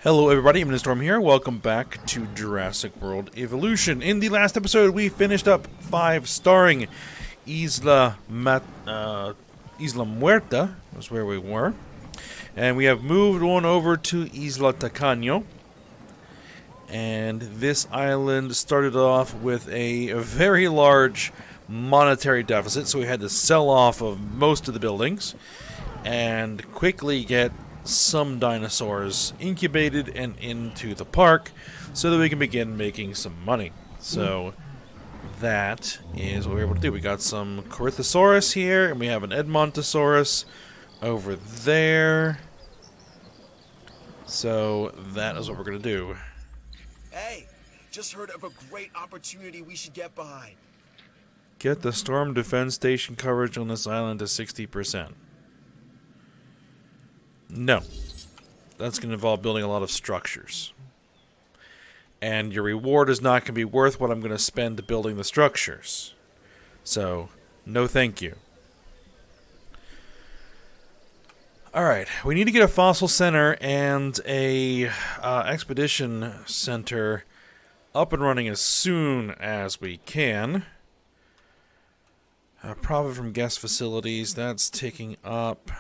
Hello everybody, I'm Storm here. Welcome back to Jurassic World Evolution. In the last episode, we finished up 5 starring Isla Muerta, was where we were. And we have moved on over to Isla Tacaño. And this island started off with a very large monetary deficit, so we had to sell off of most of the buildings and quickly get some dinosaurs incubated and into the park so that we can begin making some money. So that is what we were able to do. We got some Corythosaurus here, and we have an Edmontosaurus over there. So that is what we're going to do. Hey, just heard of a great opportunity we should get behind. Get the storm defense station coverage on this island to 60%. No. That's going to involve building a lot of structures. And your reward is not going to be worth what I'm going to spend building the structures. So, no thank you. Alright, we need to get a fossil center and a expedition center up and running as soon as we can. Profit from guest facilities, that's ticking up.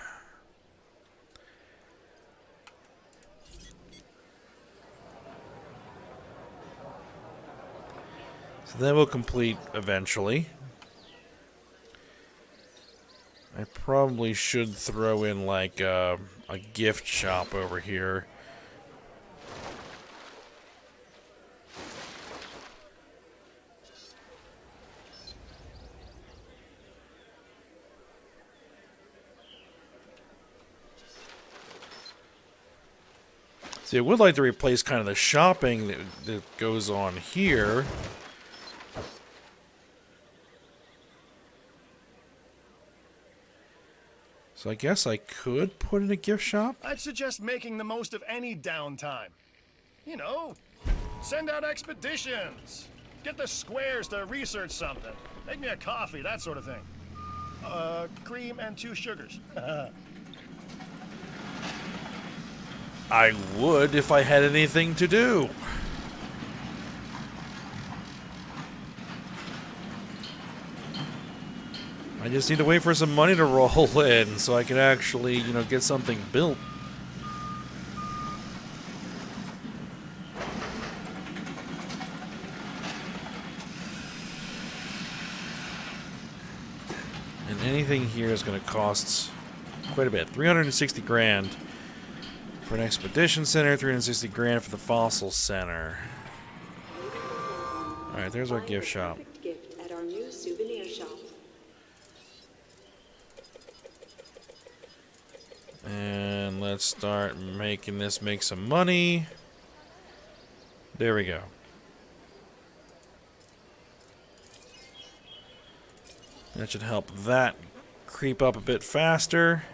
So that will complete eventually. I probably should throw in like a gift shop over here. See, I would like to replace kind of the shopping that goes on here. So I guess I could put in a gift shop? I'd suggest making the most of any downtime. You know, send out expeditions. Get the squares to research something. Make me a coffee, that sort of thing. Cream and 2 sugars. I would if I had anything to do. I just need to wait for some money to roll in so I can actually, get something built. And anything here is going to cost quite a bit. 360 grand for an expedition center, 360 grand for the fossil center. Alright, there's our gift shop. Gift at our new souvenir shop. And let's start making this make some money. There we go. That should help that creep up a bit faster.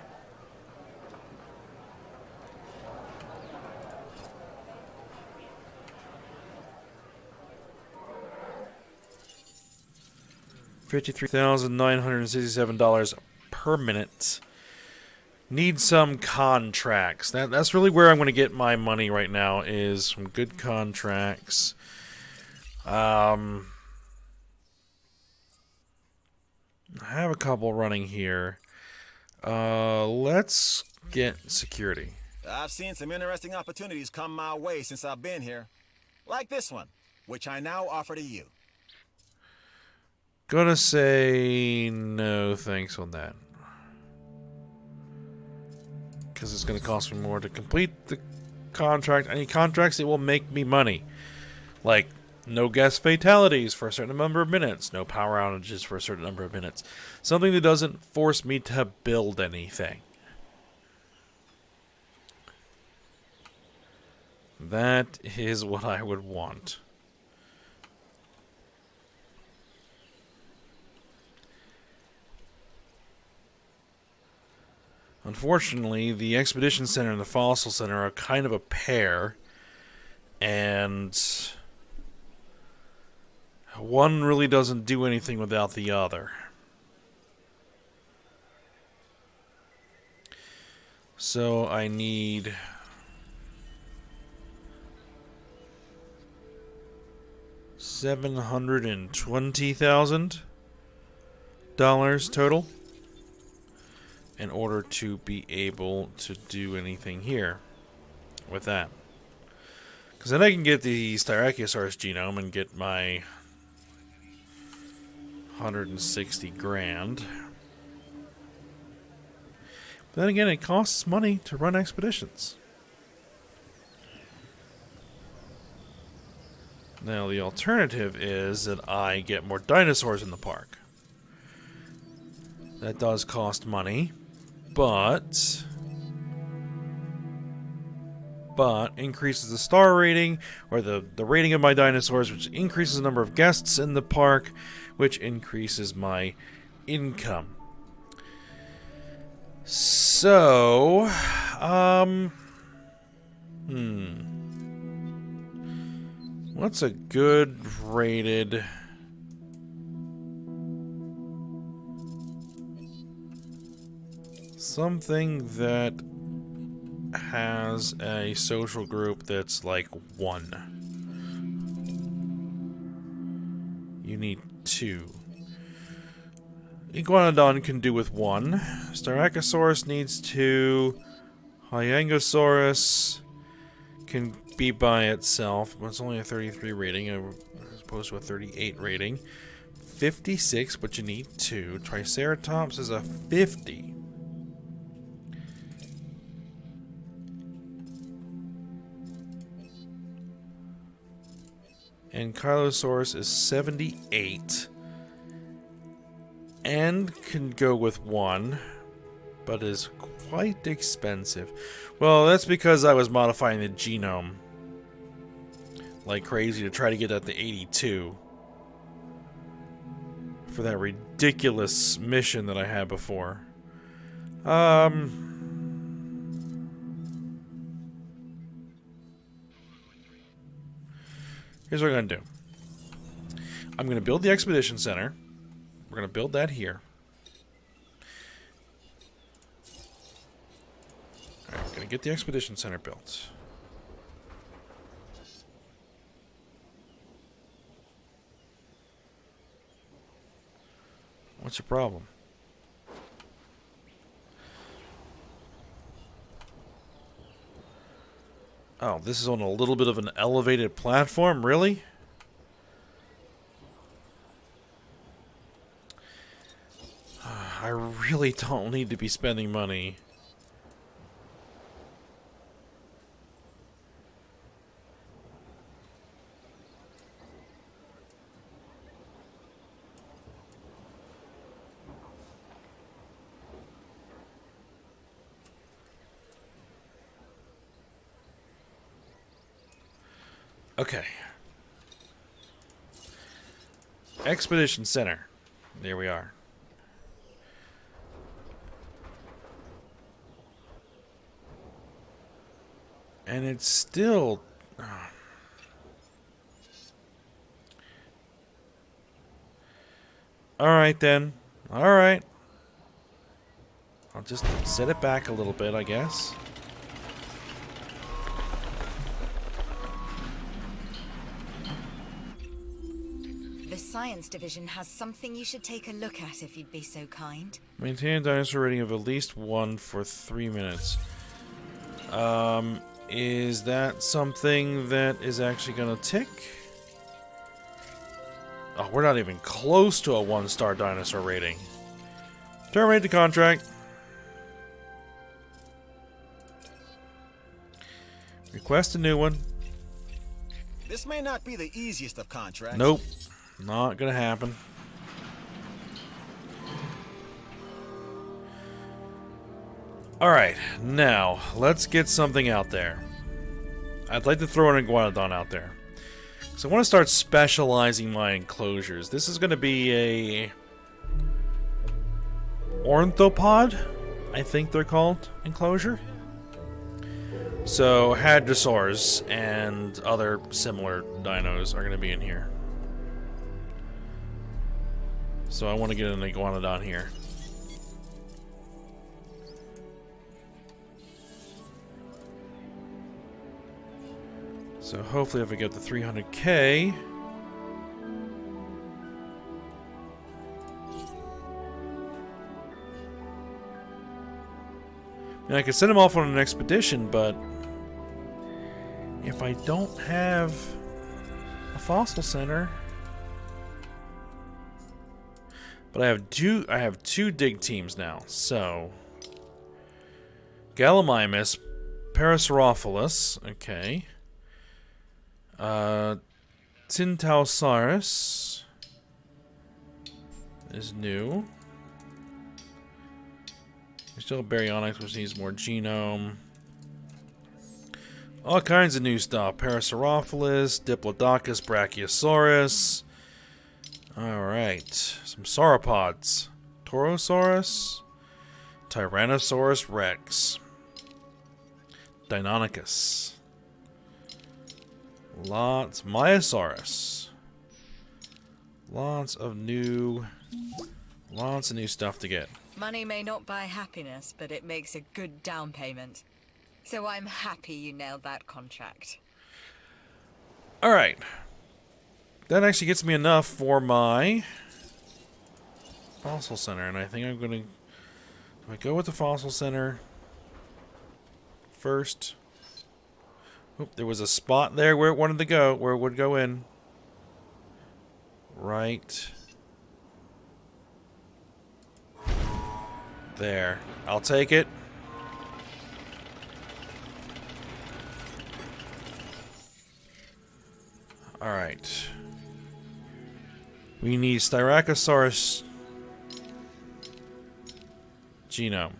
$53,967 per minute. Need some contracts. That's really where I'm going to get my money right now, is some good contracts. I have a couple running here. Let's get security. I've seen some interesting opportunities come my way since I've been here. Like this one, which I now offer to you. Gonna say no thanks on that. Because it's going to cost me more to complete the contract. Any contracts that will make me money. Like, no guest fatalities for a certain number of minutes. No power outages for a certain number of minutes. Something that doesn't force me to build anything. That is what I would want. Unfortunately, the Expedition Center and the Fossil Center are kind of a pair, and one really doesn't do anything without the other. So I need $720,000 total in order to be able to do anything here with that. Because then I can get the Styracosaurus genome and get my 160 grand. But then again, it costs money to run expeditions. Now, the alternative is that I get more dinosaurs in the park. That does cost money, but increases the star rating, or the rating of my dinosaurs, which increases the number of guests in the park, which increases my income. So, what's a good rated... something that has a social group that's like 1. You need 2. Iguanodon can do with 1. Styracosaurus needs 2. Hyangosaurus can be by itself, but it's only a 33 rating as opposed to a 38 rating. 56, but you need 2. Triceratops is a 50. Ankylosaurus is 78. And can go with 1, but is quite expensive. Well, that's because I was modifying the genome like crazy to try to get that to 82 for that ridiculous mission that I had before. Here's what I'm going to do. I'm going to build the Expedition Center. We're going to build that here. Alright, I'm going to get the Expedition Center built. What's your problem? Oh, this is on a little bit of an elevated platform? Really? I really don't need to be spending money. Okay. Expedition Center. There we are. And it's still... Alright then. Alright. I'll just set it back a little bit, I guess. The Science Division has something you should take a look at if you'd be so kind. Maintain a dinosaur rating of at least 1 for 3 minutes. Is that something that is actually gonna tick? Oh, we're not even close to a 1-star dinosaur rating. Terminate the contract. Request a new one. This may not be the easiest of contracts. Nope. Not gonna happen. Alright, now, let's get something out there. I'd like to throw an Iguanodon out there. So I want to start specializing my enclosures. This is going to be a... ornithopod, I think they're called, enclosure. So, hadrosaurs and other similar dinos are going to be in here. So I want to get an Iguanodon here. So hopefully if I get the 300k, And I could send him off on an expedition, but if I don't have a fossil center, but I have two dig teams now. So Gallimimus, Parasaurolophus, okay. Tintausaurus is new. We still have Baryonyx, which needs more genome. All kinds of new stuff. Parasaurolophus, Diplodocus, Brachiosaurus. Alright. Some sauropods. Torosaurus. Tyrannosaurus Rex. Deinonychus. Lots. Myosaurus. Lots of new stuff to get. Money may not buy happiness, but it makes a good down payment. So I'm happy you nailed that contract. Alright. That actually gets me enough for my fossil center, and I think I'm gonna... Do I go with the fossil center first? Oop, there was a spot there where it wanted to go, where it would go in. Right there. I'll take it. Alright. We need Styracosaurus genome.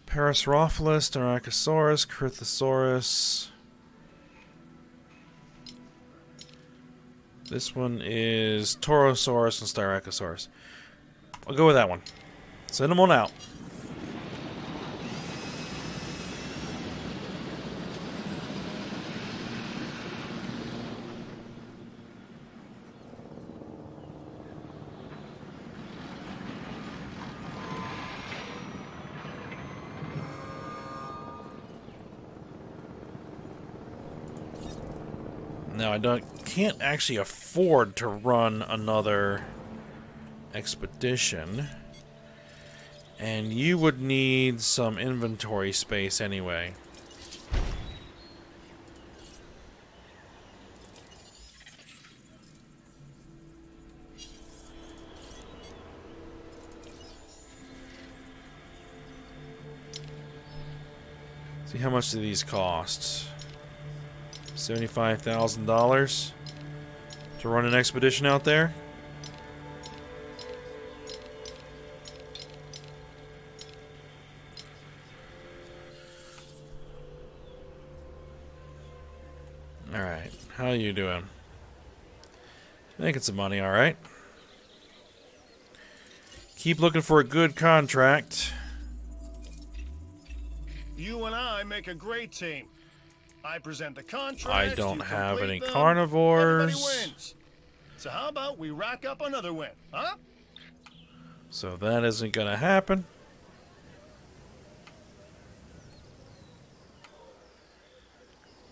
Parasaurolophus, Styracosaurus, Crithosaurus. This one is Torosaurus and Styracosaurus. I'll go with that one. Send them on out. Now I can't actually afford to run another expedition, and you would need some inventory space anyway. See, how much do these cost? $75,000 to run an expedition out there. Alright, how are you doing? Making some money, alright. Keep looking for a good contract. You and I make a great team. I present the contract. I don't you have complete any them, carnivores. Everybody wins. So how about we rack up another win, huh? So that isn't gonna happen.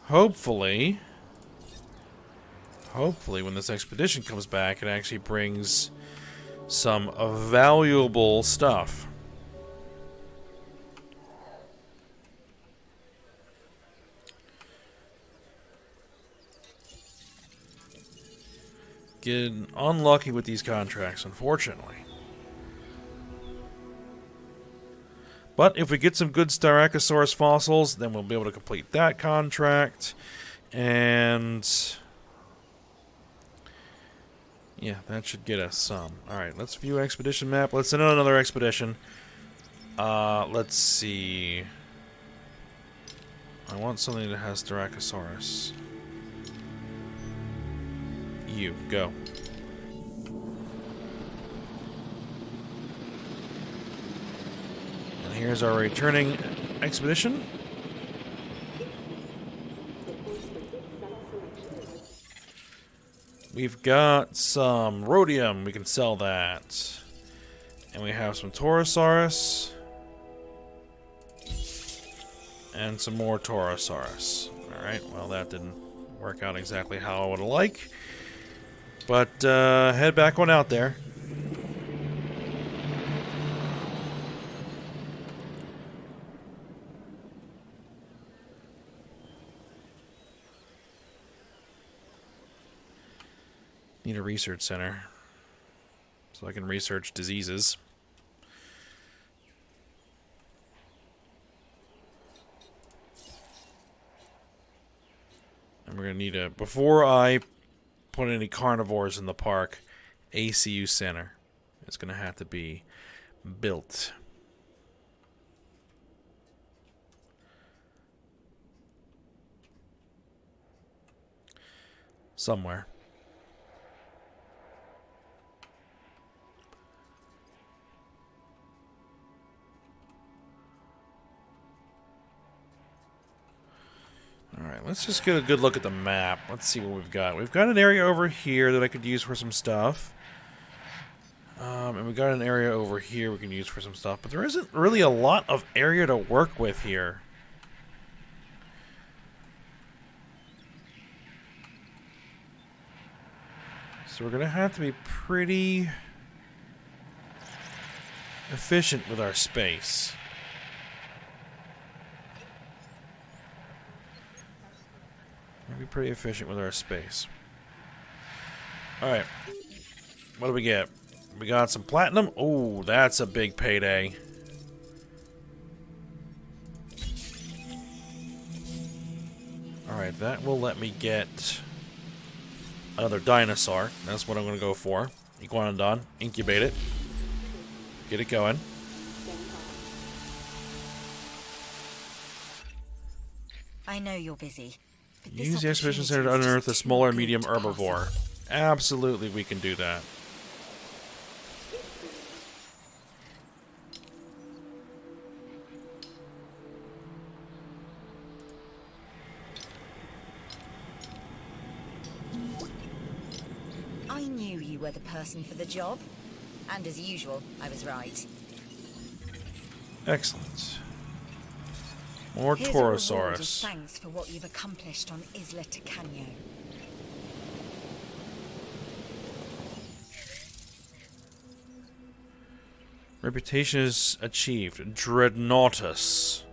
Hopefully when this expedition comes back, it actually brings some valuable stuff. Getting unlucky with these contracts, unfortunately. But if we get some good Styracosaurus fossils, then we'll be able to complete that contract. And yeah, that should get us some. Alright, let's view expedition map. Let's send out another expedition. Let's see. I want something that has Styracosaurus. You, go. And here's our returning expedition. We've got some rhodium, we can sell that. And we have some Torosaurus. And some more Torosaurus. Alright, well that didn't work out exactly how I would like. But head back on out there. Need a research center so I can research diseases. And we're going to need a, before I put any carnivores in the park, ACU center is going to have to be built. Somewhere. Alright, let's just get a good look at the map. Let's see what we've got. We've got an area over here that I could use for some stuff. And we've got an area over here we can use for some stuff. But there isn't really a lot of area to work with here. So we're going to have to be pretty efficient with our space. Be pretty efficient with our space. Alright. What do we get? We got some platinum. Oh, that's a big payday. Alright, that will let me get another dinosaur. That's what I'm going to go for. Iguanodon. Incubate it. Get it going. I know you're busy. Use the expedition center to unearth a smaller medium herbivore. Absolutely, we can do that. I knew you were the person for the job. And as usual, I was right. Excellent. More Here's a reward as Torosaurus. thanks for what you've accomplished on Isla Tacaño. Reputation is achieved. Dreadnoughtus.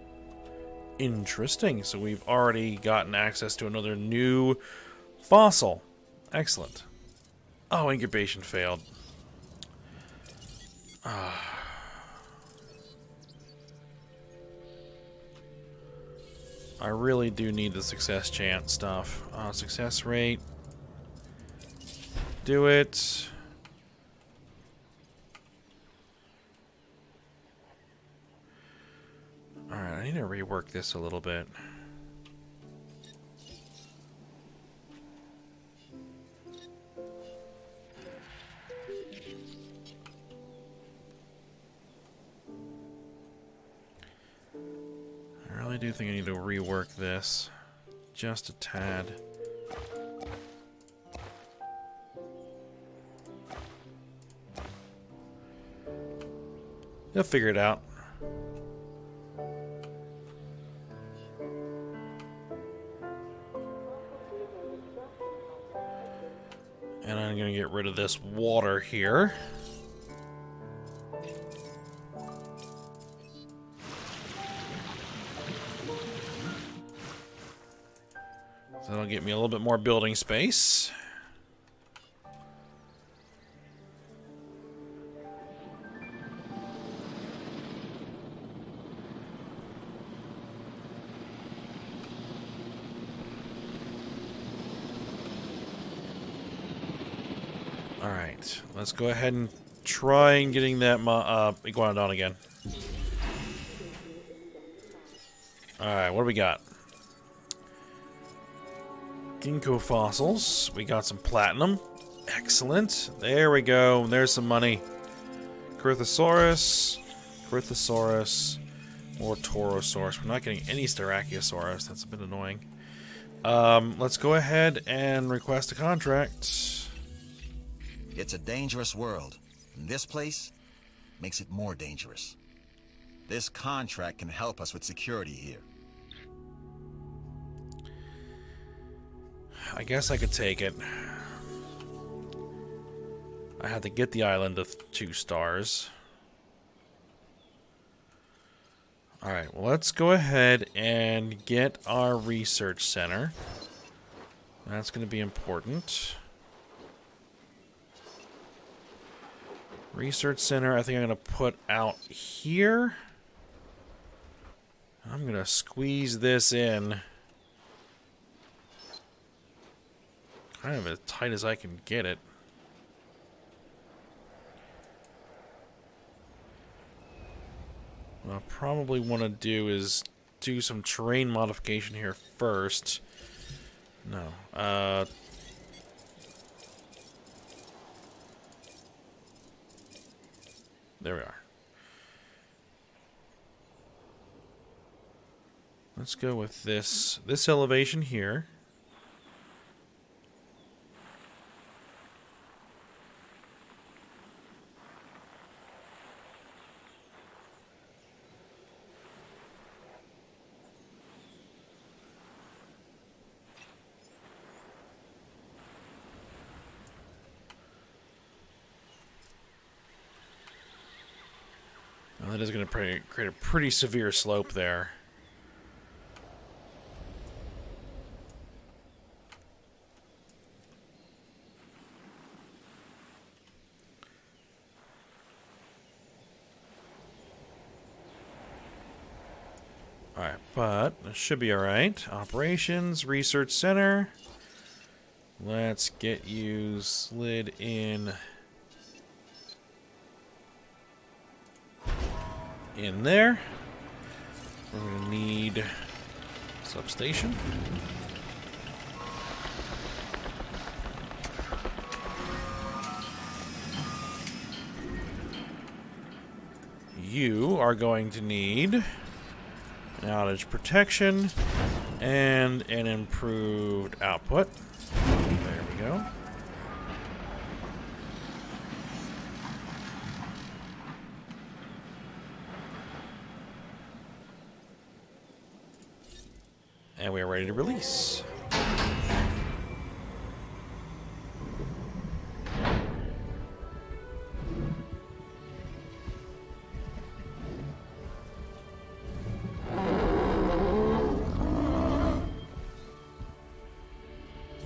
Interesting. So we've already gotten access to another new fossil. Excellent. Oh, incubation failed. I really do need the success chance stuff. Success rate. Do it. Alright, I need to rework this a little bit. I really do think I need to rework this just a tad. They'll figure it out. And I'm going to get rid of this water here. So that'll get me a little bit more building space. Alright, let's go ahead and try and getting that Iguanodon again. Alright, what do we got? Ginkgo fossils. We got some platinum. Excellent. There we go. There's some money. Cryptosaurus. More Torosaurus. We're not getting any Styracosaurus. That's a bit annoying. Let's go ahead and request a contract. It's a dangerous world, and this place makes it more dangerous. This contract can help us with security here. I guess I could take it. I had to get the island of 2 stars. Alright, well, let's go ahead and get our research center. That's going to be important. Research center, I think I'm going to put out here. I'm going to squeeze this in. Kind of as tight as I can get it. What I'll probably want to do is do some terrain modification here first. No. There we are. Let's go with this elevation here. Well, that is going to create a pretty severe slope there. Alright, but it should be alright. Operations, Research Center. Let's get you slid in there. We're going to need substation. You are going to need outage protection and an improved output. There we go. And we are ready to release.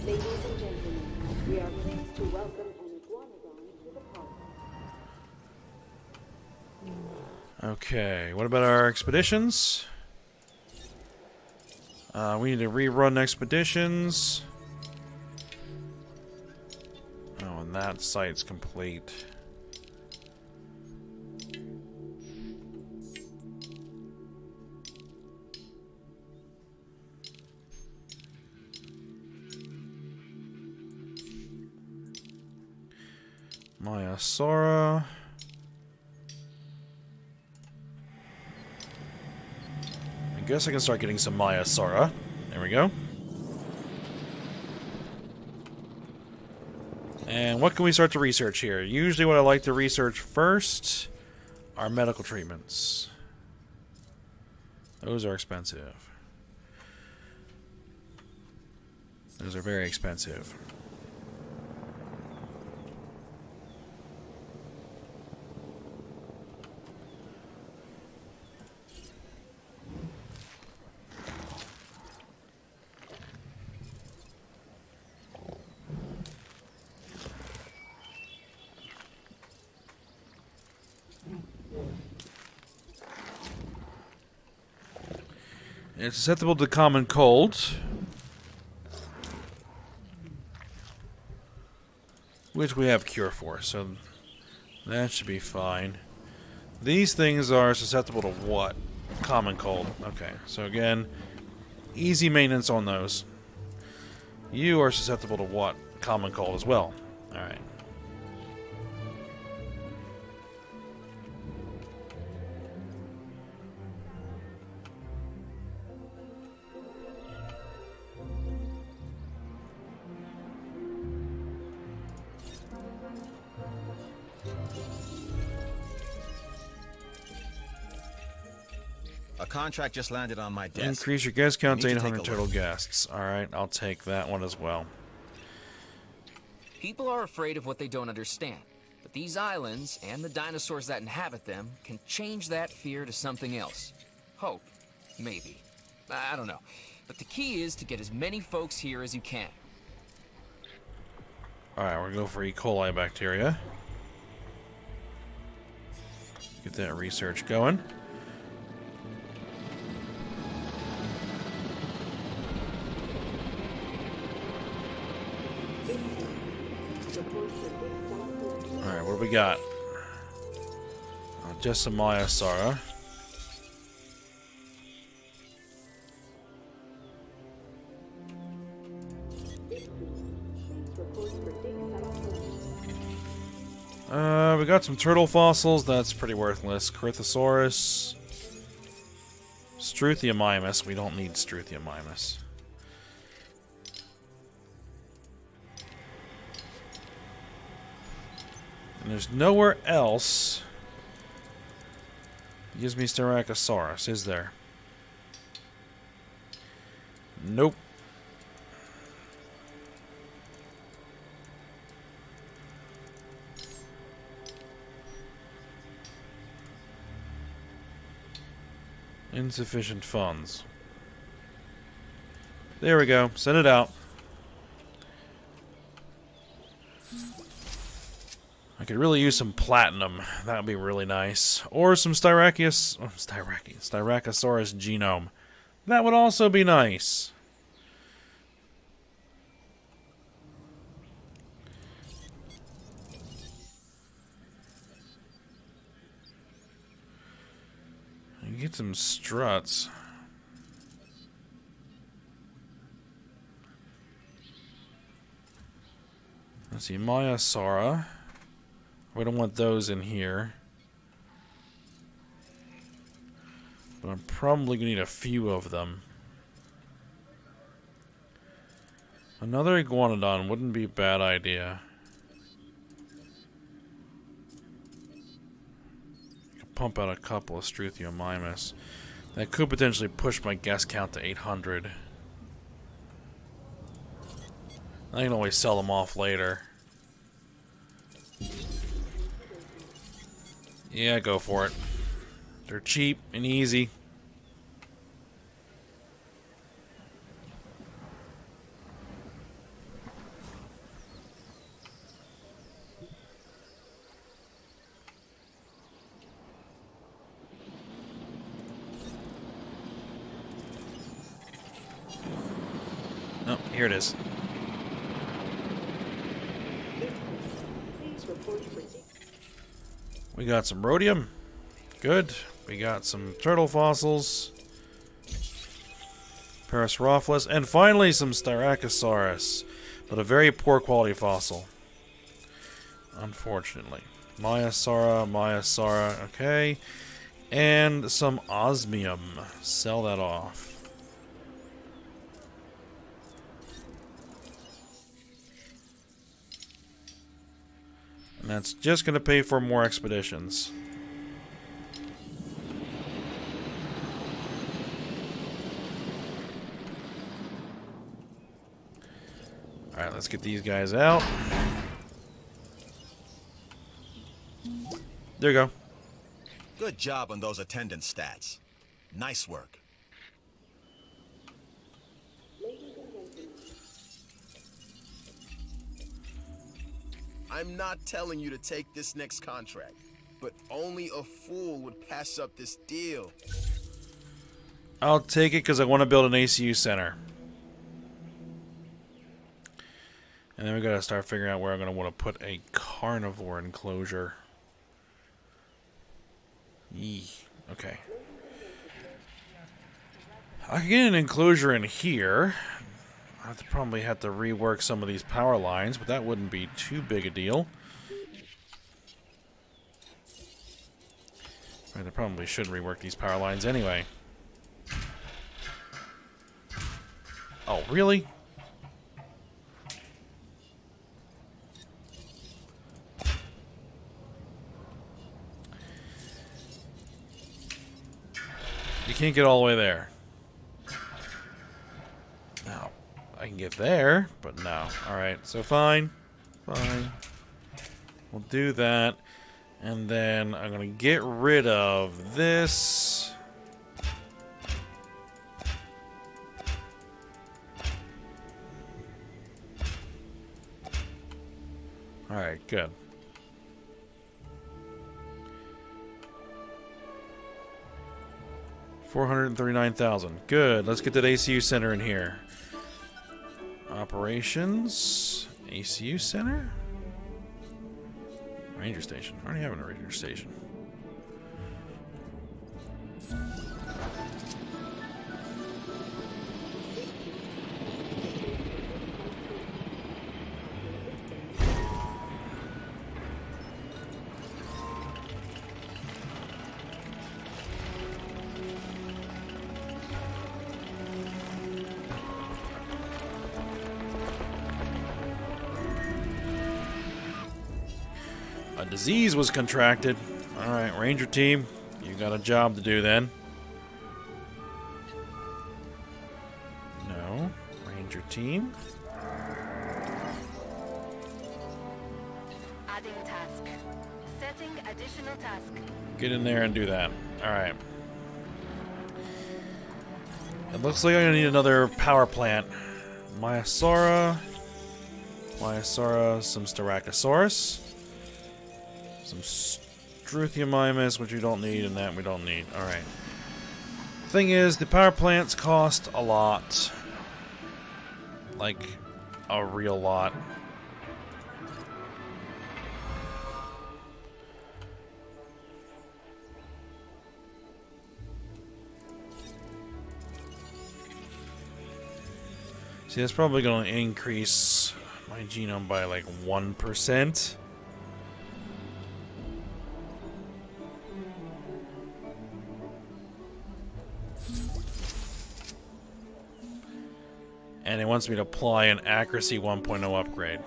Ladies and gentlemen, we are pleased to welcome an iguanodon to the park. Okay, what about our expeditions? We need to rerun expeditions. Oh, and that site's complete. Maya Sora. I guess I can start getting some Maya Sora. There we go. And what can we start to research here? Usually what I like to research first are medical treatments. Those are expensive. Those are very expensive. It's susceptible to common cold, which we have cure for, so that should be fine. These things are susceptible to what? Common cold. Okay, so again, easy maintenance on those. You are susceptible to what? Common cold as well. Alright. A contract just landed on my desk. Increase your guest count to Need to take 800 a total look. guests. Alright, I'll take that one as well. People are afraid of what they don't understand. But these islands, and the dinosaurs that inhabit them, can change that fear to something else. Hope. Maybe. I don't know. But the key is to get as many folks here as you can. Alright, we're going to go for E. coli bacteria. Get that research going. Alright, what do we got? Jessamia Sara. We got some turtle fossils. That's pretty worthless. Corythosaurus. Struthiomimus. We don't need Struthiomimus. And there's nowhere else that gives me Styracosaurus, is there? Nope. Insufficient funds. There we go. Send it out. I could really use some platinum. That would be really nice. Or some Styracosaurus genome. That would also be nice. Get some struts. Let's see, Maya Sara. We don't want those in here. But I'm probably gonna need a few of them. Another iguanodon wouldn't be a bad idea. Pump out a couple of Struthiomimus. That could potentially push my guest count to 800. I can always sell them off later. Yeah, go for it. They're cheap and easy. Oh, here it is. We got some rhodium. Good. We got some turtle fossils. Parasaurolophus. And finally some Styracosaurus. But a very poor quality fossil. Unfortunately. Maya Sara. Okay. And some osmium. Sell that off. And that's just going to pay for more expeditions. Alright, let's get these guys out. There you go. Good job on those attendance stats. Nice work. I'm not telling you to take this next contract, but only a fool would pass up this deal. I'll take it because I want to build an ACU center. And then we got to start figuring out where I'm going to want to put a carnivore enclosure. Yee. Okay. I can get an enclosure in here. I'd probably have to rework some of these power lines, but that wouldn't be too big a deal. I probably should rework these power lines anyway. Oh, really? You can't get all the way there. No. I can get there, but no. Alright, so fine. fine. We'll do that. And then I'm going to get rid of this. Alright, good. $439,000. Good. Let's get that ACU center in here. Operations. ACU center? Ranger station. I already have a ranger station. A disease was contracted. Alright, Ranger team, you got a job to do then. No. Ranger team. Adding task. Setting additional task. Get in there and do that. Alright. It looks like I'm gonna need another power plant. Myosaura, some Styracosaurus, some Struthiomimus, which we don't need, and that we don't need. Alright. Thing is, the power plants cost a lot. Like, a real lot. See, that's probably going to increase my genome by like 1%. And it wants me to apply an accuracy 1.0 upgrade.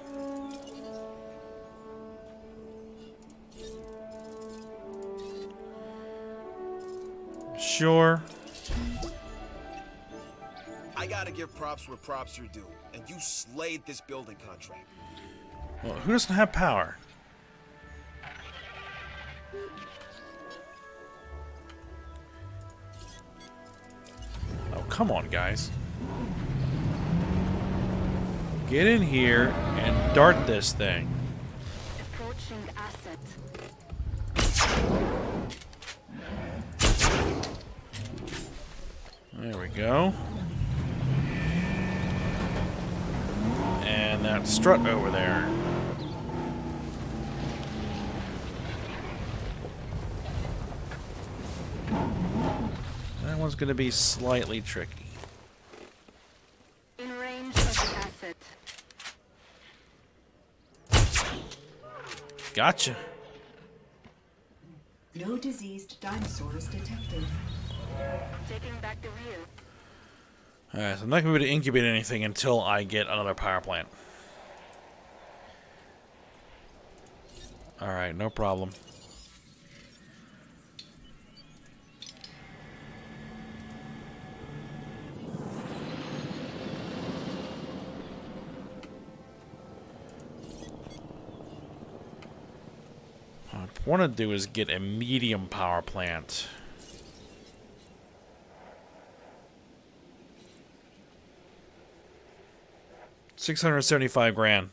Sure. I gotta give props where props are due, and you slayed this building contract. Well, who doesn't have power? Oh, come on, guys. Get in here and dart this thing. Approaching asset. There we go. And that strut over there. That one's going to be slightly tricky. In range of the asset. Gotcha. No diseased dinosaurs detected. Taking back the rear. Alright, so I'm not going to be able to incubate anything until I get another power plant. Alright, no problem. What I want to do is get a medium power plant. $675,000.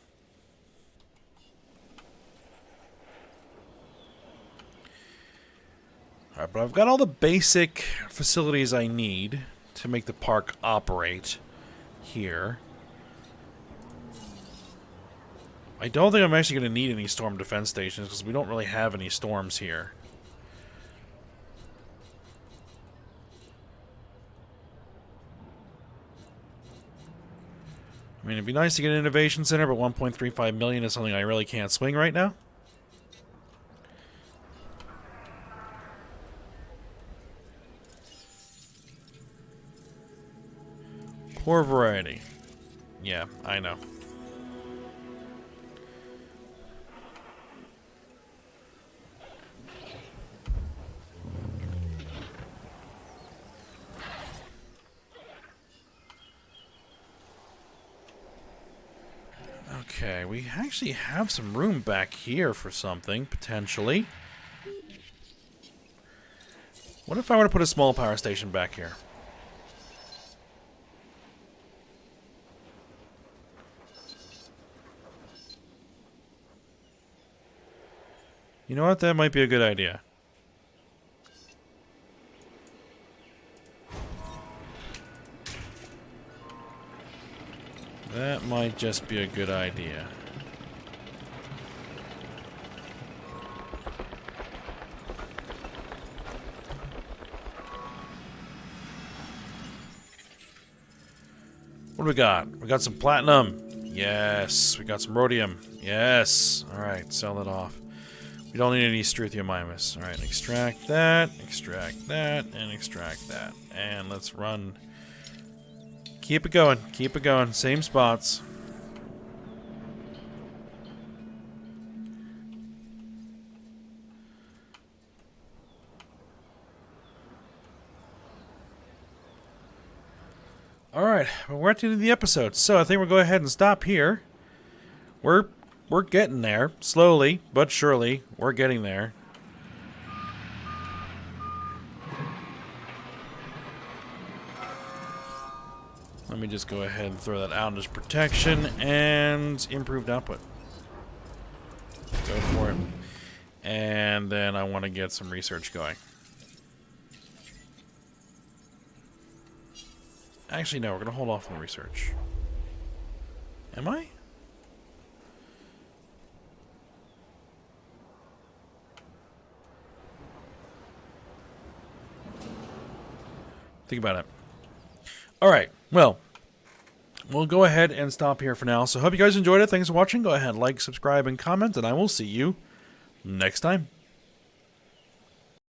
Alright, but I've got all the basic facilities I need to make the park operate here. I don't think I'm actually going to need any storm defense stations because we don't really have any storms here. I mean, it'd be nice to get an innovation center, but 1.35 million is something I really can't swing right now. Poor variety. Yeah, I know. Okay, we actually have some room back here for something, potentially. What if I were to put a small power station back here? You know what? That might be a good idea. That might just be a good idea. What do we got? We got some platinum. Yes. We got some rhodium. Yes. Alright, sell it off. We don't need any struthiomimus. Alright, extract that, and extract that. And let's run. Keep it going. Keep it going. Same spots. Alright, well, we're at the end of the episode, so I think we'll go ahead and stop here. We're getting there. Slowly, but surely, we're getting there. Let me just go ahead and throw that out as protection and improved output. Go for it. And then I want to get some research going. Actually, no, we're going to hold off on the research. Am I? Think about it. Alright, well, we'll go ahead and stop here for now. So hope you guys enjoyed it. Thanks for watching. Go ahead, like, subscribe, and comment, and I will see you next time.